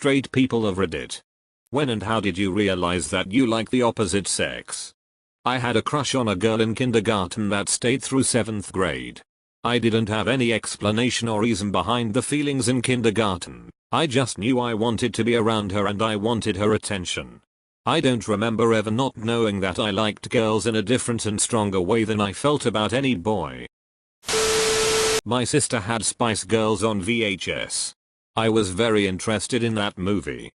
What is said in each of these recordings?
straight people of Reddit. When and how did you realize that you like the opposite sex? I had a crush on a girl in kindergarten that stayed through 7th grade. I didn't have any explanation or reason behind the feelings in kindergarten. I just knew I wanted to be around her and I wanted her attention. I don't remember ever not knowing that I liked girls in a different and stronger way than I felt about any boy. My sister had Spice Girls on VHS. I was very interested in that movie.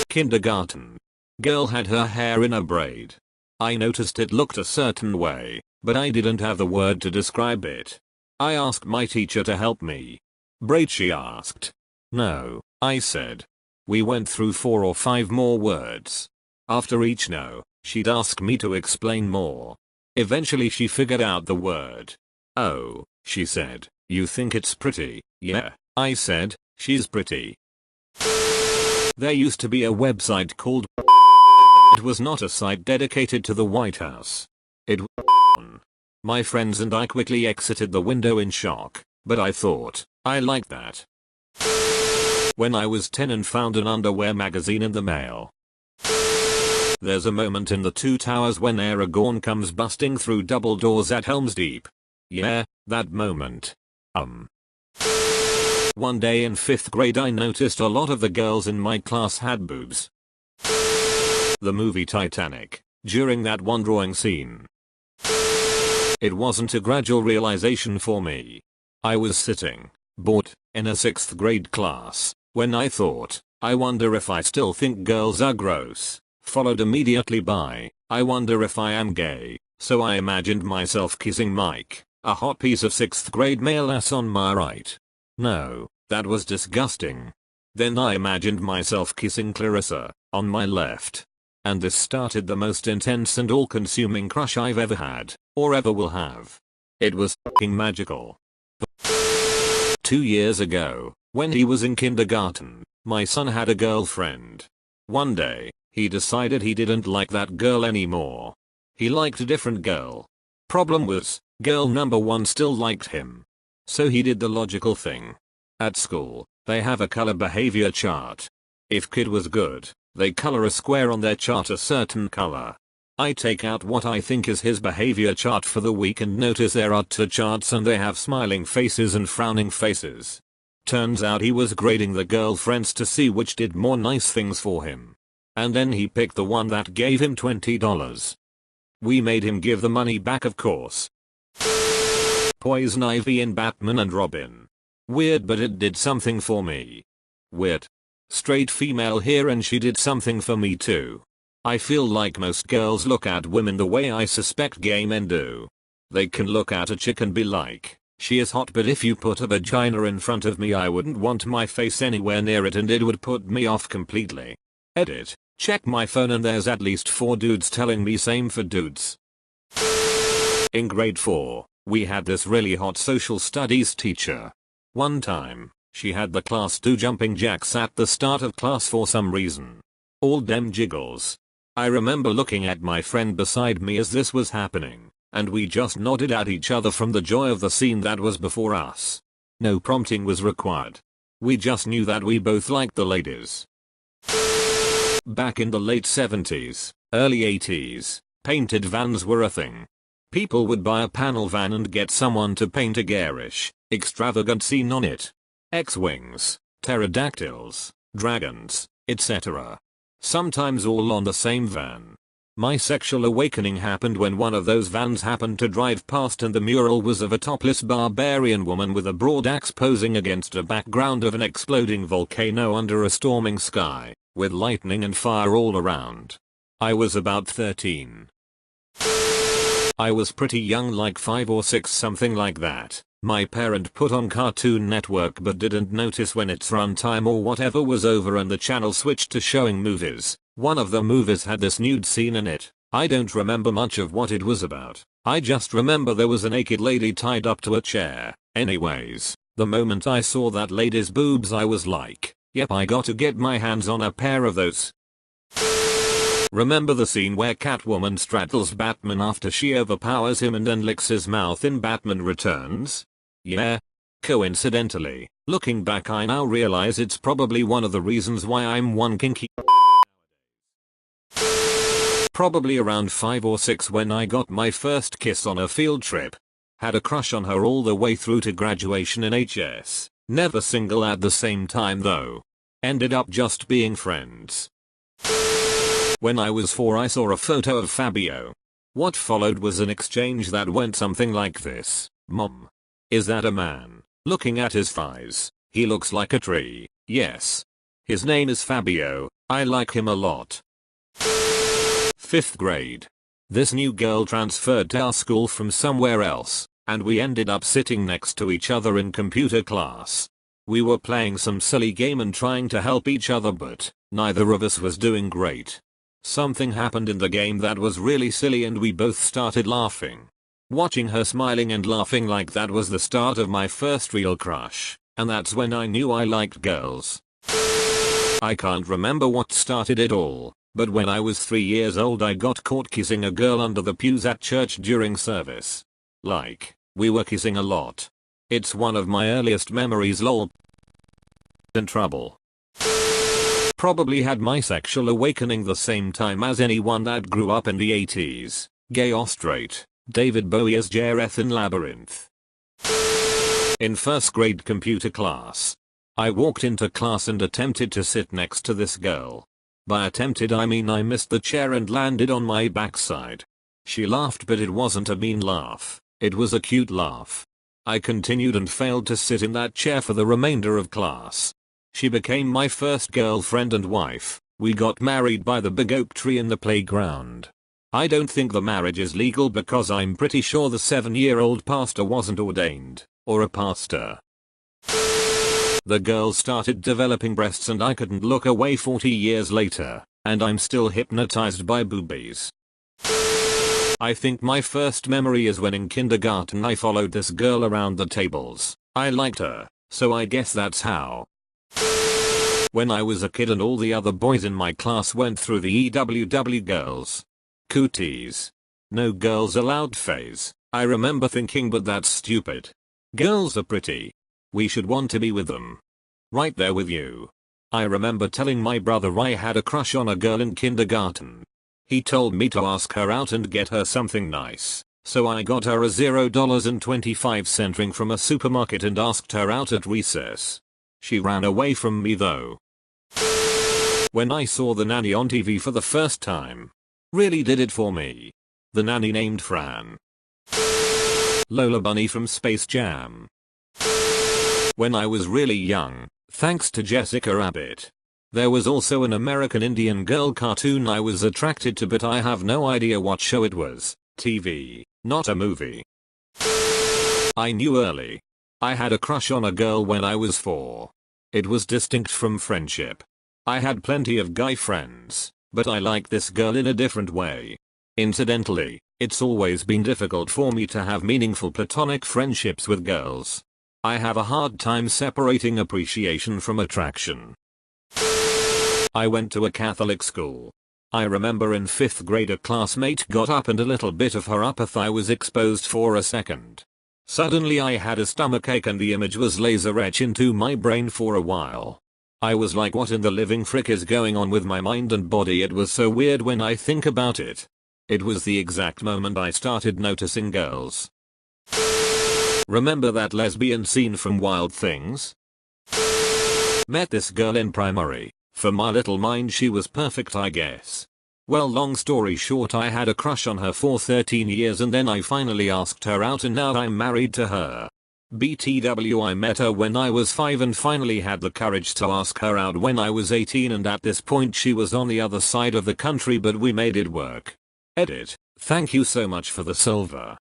Kindergarten. Girl had her hair in a braid. I noticed it looked a certain way, but I didn't have the word to describe it. I asked my teacher to help me. Braid, she asked. No, I said. We went through 4 or 5 more words. After each no, she'd ask me to explain more. Eventually she figured out the word. Oh, she said, you think it's pretty? Yeah, I said, she's pretty. There used to be a website called It was not a site dedicated to the White House. It was My friends and I quickly exited the window in shock, but I thought, I like that. When I was 10 and found an underwear magazine in the mail. There's a moment in The Two Towers when Aragorn comes busting through double doors at Helm's Deep. Yeah, that moment. One day in 5th grade I noticed a lot of the girls in my class had boobs. The movie Titanic, during that one drawing scene. It wasn't a gradual realization for me. I was sitting, bored, in a 6th grade class, when I thought, I wonder if I still think girls are gross, followed immediately by, I wonder if I am gay, so I imagined myself kissing Mike, a hot piece of 6th grade male ass on my right. No, that was disgusting. Then I imagined myself kissing Clarissa, on my left. And this started the most intense and all-consuming crush I've ever had, or ever will have. It was fucking magical. 2 years ago, when he was in kindergarten, my son had a girlfriend. One day, he decided he didn't like that girl anymore. He liked a different girl. Problem was, girl number 1 still liked him. So he did the logical thing. At school, they have a color behavior chart. If kid was good, they color a square on their chart a certain color. I take out what I think is his behavior chart for the week and notice there are 2 charts and they have smiling faces and frowning faces. Turns out he was grading the girlfriends to see which did more nice things for him. And then he picked the one that gave him $20. We made him give the money back, of course. Poison Ivy in Batman and Robin. Weird, but it did something for me. Weird. Straight female here and she did something for me too. I feel like most girls look at women the way I suspect gay men do. They can look at a chick and be like, she is hot, but if you put a vagina in front of me I wouldn't want my face anywhere near it and it would put me off completely. Edit. Check my phone and there's at least 4 dudes telling me same for dudes. In grade 4, we had this really hot social studies teacher. One time, she had the class do jumping jacks at the start of class for some reason. All dem jiggles. I remember looking at my friend beside me as this was happening, and we just nodded at each other from the joy of the scene that was before us. No prompting was required. We just knew that we both liked the ladies. Back in the late 70s, early 80s, painted vans were a thing. People would buy a panel van and get someone to paint a garish, extravagant scene on it. X-wings, pterodactyls, dragons, etc. Sometimes all on the same van. My sexual awakening happened when one of those vans happened to drive past and the mural was of a topless barbarian woman with a broad axe posing against a background of an exploding volcano under a storming sky, with lightning and fire all around. I was about 13. I was pretty young, like 5 or 6, something like that. My parent put on Cartoon Network but didn't notice when its runtime or whatever was over and the channel switched to showing movies. One of the movies had this nude scene in it. I don't remember much of what it was about. I just remember there was a naked lady tied up to a chair. Anyways, the moment I saw that lady's boobs I was like, yep, I got to get my hands on a pair of those. Remember the scene where Catwoman straddles Batman after she overpowers him and then licks his mouth in Batman Returns? Yeah. Coincidentally, looking back I now realize it's probably one of the reasons why I'm one kinky. Probably around 5 or 6 when I got my first kiss on a field trip. Had a crush on her all the way through to graduation in HS. Never single at the same time though. Ended up just being friends. When I was 4 I saw a photo of Fabio. What followed was an exchange that went something like this. Mom. Is that a man? Looking at his thighs. He looks like a tree. Yes. His name is Fabio. I like him a lot. 5th grade. This new girl transferred to our school from somewhere else, and we ended up sitting next to each other in computer class. We were playing some silly game and trying to help each other, but neither of us was doing great. Something happened in the game that was really silly and we both started laughing. Watching her smiling and laughing like that was the start of my first real crush, and that's when I knew I liked girls. I can't remember what started it all, but when I was 3 years old I got caught kissing a girl under the pews at church during service. Like, we were kissing a lot. It's one of my earliest memories lol. In trouble. Probably had my sexual awakening the same time as anyone that grew up in the 80s. Gay or straight. David Bowie as Jareth in Labyrinth. In 1st grade computer class. I walked into class and attempted to sit next to this girl. By attempted I mean I missed the chair and landed on my backside. She laughed but it wasn't a mean laugh, it was a cute laugh. I continued and failed to sit in that chair for the remainder of class. She became my first girlfriend and wife. We got married by the big oak tree in the playground. I don't think the marriage is legal because I'm pretty sure the 7-year-old pastor wasn't ordained, or a pastor. The girl started developing breasts and I couldn't look away 40 years later, and I'm still hypnotized by boobies. I think my first memory is when in kindergarten I followed this girl around the tables. I liked her, so I guess that's how. When I was a kid and all the other boys in my class went through the EWW girls. Cooties. No girls allowed phase. I remember thinking but that's stupid. Girls are pretty. We should want to be with them. Right there with you. I remember telling my brother I had a crush on a girl in kindergarten. He told me to ask her out and get her something nice. So I got her a $0.25 ring from a supermarket and asked her out at recess. She ran away from me though. When I saw The Nanny on TV for the first time. Really did it for me. The nanny named Fran. Lola Bunny from Space Jam. When I was really young, thanks to Jessica Rabbit. There was also an American Indian girl cartoon I was attracted to but I have no idea what show it was. TV, not a movie. I knew early. I had a crush on a girl when I was 4. It was distinct from friendship. I had plenty of guy friends, but I liked this girl in a different way. Incidentally, it's always been difficult for me to have meaningful platonic friendships with girls. I have a hard time separating appreciation from attraction. I went to a Catholic school. I remember in 5th grade a classmate got up and a little bit of her upper thigh was exposed for a second. Suddenly I had a stomachache and the image was laser etched into my brain for a while. I was like, what in the living frick is going on with my mind and body? It was so weird when I think about it. It was the exact moment I started noticing girls. Remember that lesbian scene from Wild Things? Met this girl in primary. For my little mind she was perfect I guess. Well, long story short, I had a crush on her for 13 years and then I finally asked her out and now I'm married to her. BTW, I met her when I was 5 and finally had the courage to ask her out when I was 18 and at this point she was on the other side of the country but we made it work. Edit. Thank you so much for the silver.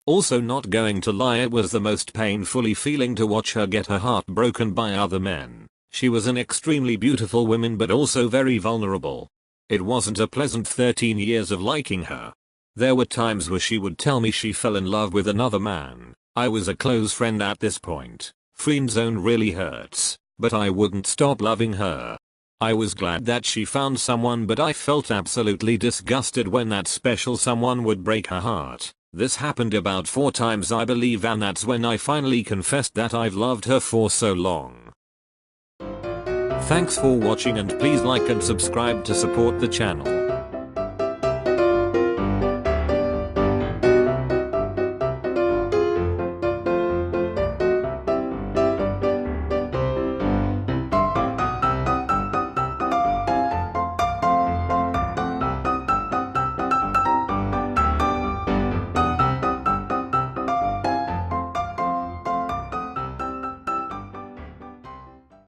Also, not going to lie, it was the most painfully feeling to watch her get her heart broken by other men. She was an extremely beautiful woman but also very vulnerable. It wasn't a pleasant 13 years of liking her. There were times where she would tell me she fell in love with another man. I was a close friend at this point. Friend zone really hurts, but I wouldn't stop loving her. I was glad that she found someone but I felt absolutely disgusted when that special someone would break her heart. This happened about 4 times I believe, and that's when I finally confessed that I've loved her for so long. Thanks for watching, and please like and subscribe to support the channel.